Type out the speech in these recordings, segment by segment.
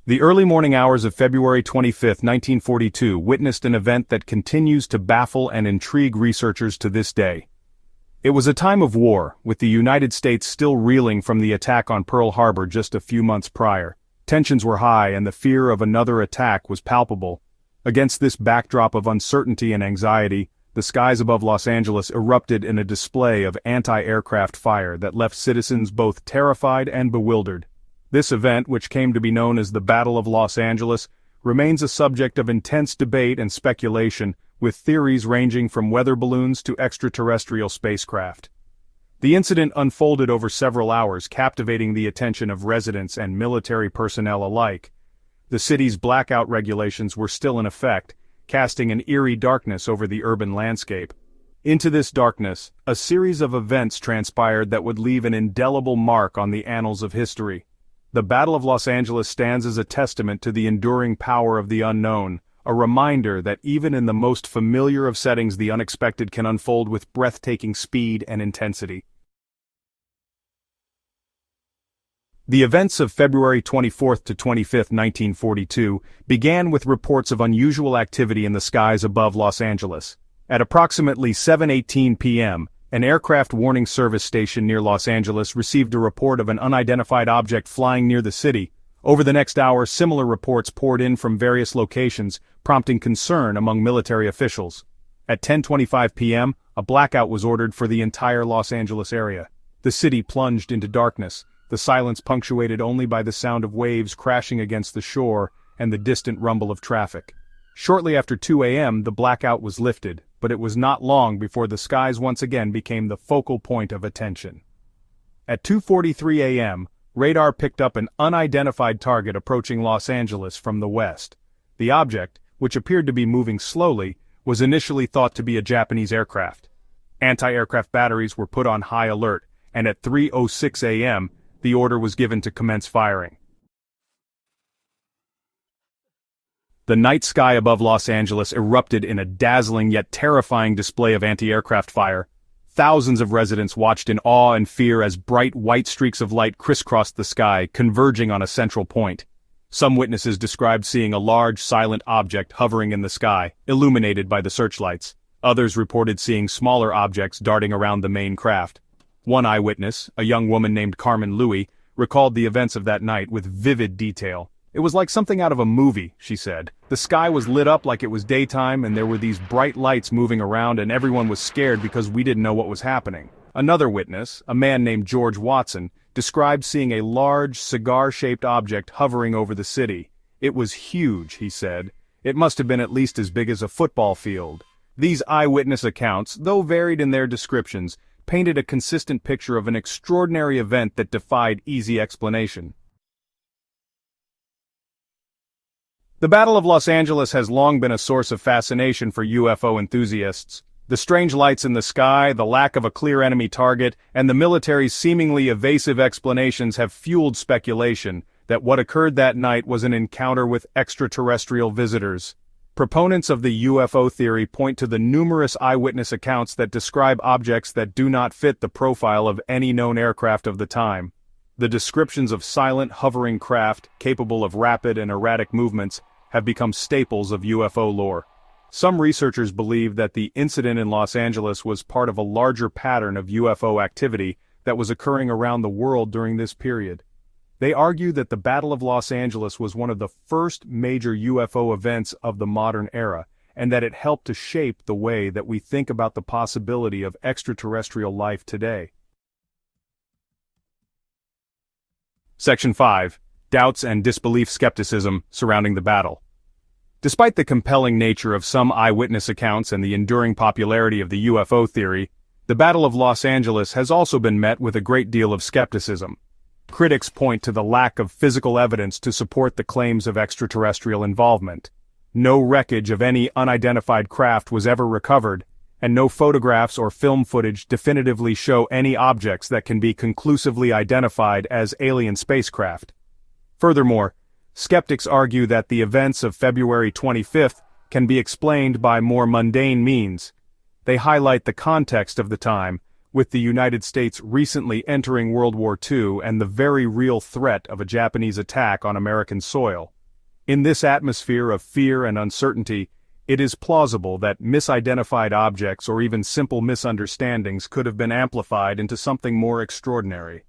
The early morning hours of February 25, 1942 witnessed an event that continues to baffle and intrigue researchers to this day. It was a time of war, with the United States still reeling from the attack on Pearl Harbor just a few months prior. Tensions were high and the fear of another attack was palpable. Against this backdrop of uncertainty and anxiety, the skies above Los Angeles erupted in a display of anti-aircraft fire that left citizens both terrified and bewildered. This event, which came to be known as the Battle of Los Angeles, remains a subject of intense debate and speculation, with theories ranging from weather balloons to extraterrestrial spacecraft. The incident unfolded over several hours, captivating the attention of residents and military personnel alike. The city's blackout regulations were still in effect, casting an eerie darkness over the urban landscape. Into this darkness, a series of events transpired that would leave an indelible mark on the annals of history. The Battle of Los Angeles stands as a testament to the enduring power of the unknown, a reminder that even in the most familiar of settings the unexpected can unfold with breathtaking speed and intensity. The events of February 24 to 25, 1942, began with reports of unusual activity in the skies above Los Angeles. At approximately 7:18 p.m., an aircraft warning service station near Los Angeles received a report of an unidentified object flying near the city. Over the next hour, similar reports poured in from various locations, prompting concern among military officials. At 10:25 p.m., a blackout was ordered for the entire Los Angeles area. The city plunged into darkness, the silence punctuated only by the sound of waves crashing against the shore and the distant rumble of traffic. Shortly after 2 a.m., the blackout was lifted, but it was not long before the skies once again became the focal point of attention. At 2:43 a.m., radar picked up an unidentified target approaching Los Angeles from the west. The object, which appeared to be moving slowly, was initially thought to be a Japanese aircraft. Anti-aircraft batteries were put on high alert, and at 3:06 a.m., the order was given to commence firing. The night sky above Los Angeles erupted in a dazzling yet terrifying display of anti-aircraft fire. Thousands of residents watched in awe and fear as bright white streaks of light crisscrossed the sky, converging on a central point. Some witnesses described seeing a large, silent object hovering in the sky, illuminated by the searchlights. Others reported seeing smaller objects darting around the main craft. One eyewitness, a young woman named Carmen Louie, recalled the events of that night with vivid detail. "It was like something out of a movie," she said. "The sky was lit up like it was daytime and there were these bright lights moving around and everyone was scared because we didn't know what was happening." Another witness, a man named George Watson, described seeing a large, cigar-shaped object hovering over the city. "It was huge," he said. "It must have been at least as big as a football field." These eyewitness accounts, though varied in their descriptions, painted a consistent picture of an extraordinary event that defied easy explanation. The Battle of Los Angeles has long been a source of fascination for UFO enthusiasts. The strange lights in the sky, the lack of a clear enemy target, and the military's seemingly evasive explanations have fueled speculation that what occurred that night was an encounter with extraterrestrial visitors. Proponents of the UFO theory point to the numerous eyewitness accounts that describe objects that do not fit the profile of any known aircraft of the time. The descriptions of silent, hovering craft, capable of rapid and erratic movements, have become staples of UFO lore. Some researchers believe that the incident in Los Angeles was part of a larger pattern of UFO activity that was occurring around the world during this period. They argue that the Battle of Los Angeles was one of the first major UFO events of the modern era, and that it helped to shape the way that we think about the possibility of extraterrestrial life today. Section 5. Doubts and disbelief skepticism surrounding the battle. Despite the compelling nature of some eyewitness accounts and the enduring popularity of the UFO theory, the Battle of Los Angeles has also been met with a great deal of skepticism. Critics point to the lack of physical evidence to support the claims of extraterrestrial involvement. No wreckage of any unidentified craft was ever recovered, and no photographs or film footage definitively show any objects that can be conclusively identified as alien spacecraft. Furthermore, skeptics argue that the events of February 25th can be explained by more mundane means. They highlight the context of the time, with the United States recently entering World War II and the very real threat of a Japanese attack on American soil. In this atmosphere of fear and uncertainty, it is plausible that misidentified objects or even simple misunderstandings could have been amplified into something more extraordinary.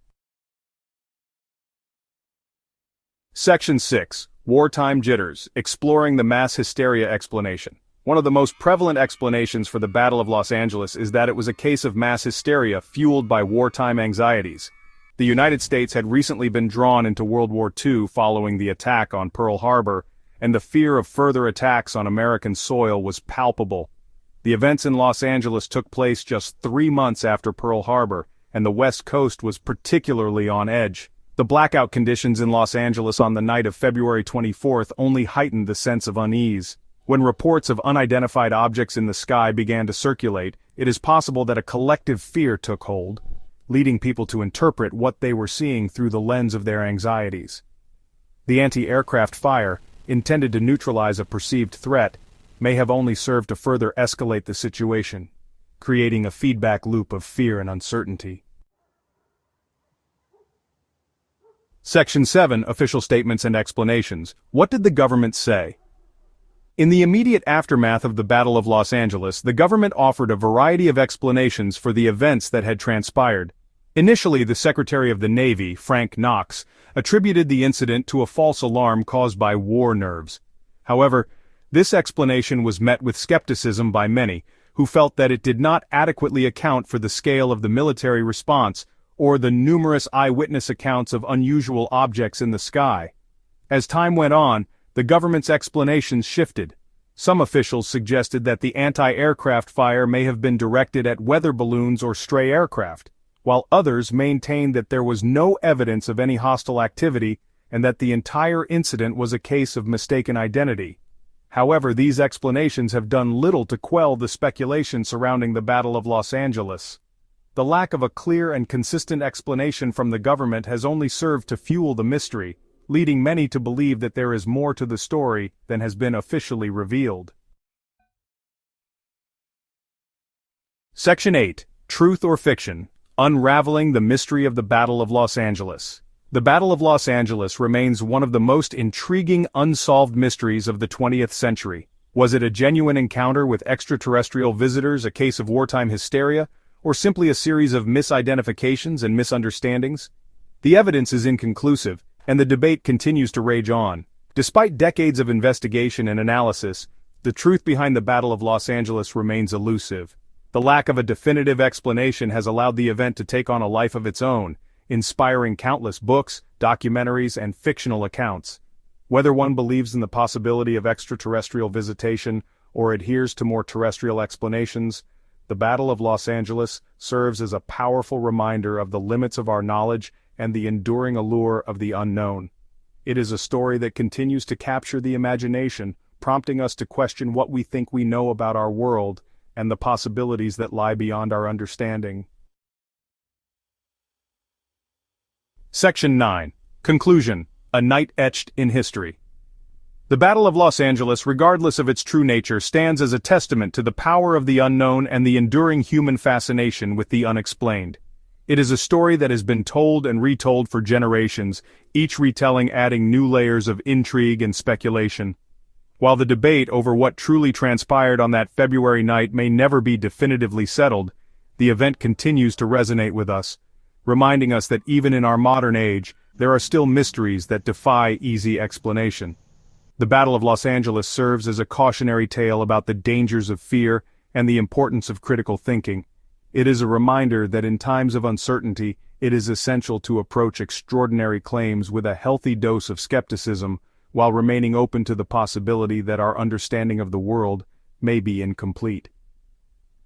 Section 6. Wartime Jitters, Exploring the Mass Hysteria Explanation. One of the most prevalent explanations for the Battle of Los Angeles is that it was a case of mass hysteria fueled by wartime anxieties. The United States had recently been drawn into World War II following the attack on Pearl Harbor, and the fear of further attacks on American soil was palpable. The events in Los Angeles took place just 3 months after Pearl Harbor, and the West Coast was particularly on edge. The blackout conditions in Los Angeles on the night of February 24th only heightened the sense of unease. When reports of unidentified objects in the sky began to circulate, it is possible that a collective fear took hold, leading people to interpret what they were seeing through the lens of their anxieties. The anti-aircraft fire, intended to neutralize a perceived threat, may have only served to further escalate the situation, creating a feedback loop of fear and uncertainty. Section 7. Official Statements and Explanations. What did the government say? In the immediate aftermath of the Battle of Los Angeles, the government offered a variety of explanations for the events that had transpired. Initially, the Secretary of the Navy, Frank Knox, attributed the incident to a false alarm caused by war nerves. However, this explanation was met with skepticism by many, who felt that it did not adequately account for the scale of the military response or the numerous eyewitness accounts of unusual objects in the sky. As time went on, the government's explanations shifted. Some officials suggested that the anti-aircraft fire may have been directed at weather balloons or stray aircraft, while others maintained that there was no evidence of any hostile activity and that the entire incident was a case of mistaken identity. However, these explanations have done little to quell the speculation surrounding the Battle of Los Angeles. The lack of a clear and consistent explanation from the government has only served to fuel the mystery, leading many to believe that there is more to the story than has been officially revealed. Section 8. Truth or Fiction. Unraveling the Mystery of the Battle of Los Angeles. The Battle of Los Angeles remains one of the most intriguing unsolved mysteries of the 20th century. Was it a genuine encounter with extraterrestrial visitors, a case of wartime hysteria, or simply a series of misidentifications and misunderstandings? The evidence is inconclusive, and the debate continues to rage on. Despite decades of investigation and analysis, the truth behind the Battle of Los Angeles remains elusive. The lack of a definitive explanation has allowed the event to take on a life of its own, inspiring countless books, documentaries, and fictional accounts. Whether one believes in the possibility of extraterrestrial visitation or adheres to more terrestrial explanations, the Battle of Los Angeles serves as a powerful reminder of the limits of our knowledge and the enduring allure of the unknown. It is a story that continues to capture the imagination, prompting us to question what we think we know about our world and the possibilities that lie beyond our understanding. Section 9. Conclusion. A Night Etched in History. The Battle of Los Angeles, regardless of its true nature, stands as a testament to the power of the unknown and the enduring human fascination with the unexplained. It is a story that has been told and retold for generations, each retelling adding new layers of intrigue and speculation. While the debate over what truly transpired on that February night may never be definitively settled, the event continues to resonate with us, reminding us that even in our modern age, there are still mysteries that defy easy explanation. The Battle of Los Angeles serves as a cautionary tale about the dangers of fear and the importance of critical thinking. It is a reminder that in times of uncertainty, it is essential to approach extraordinary claims with a healthy dose of skepticism, while remaining open to the possibility that our understanding of the world may be incomplete.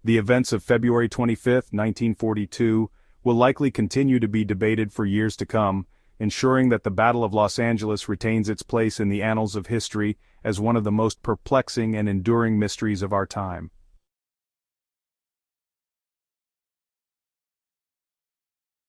The events of February 25, 1942, will likely continue to be debated for years to come, ensuring that the Battle of Los Angeles retains its place in the annals of history as one of the most perplexing and enduring mysteries of our time.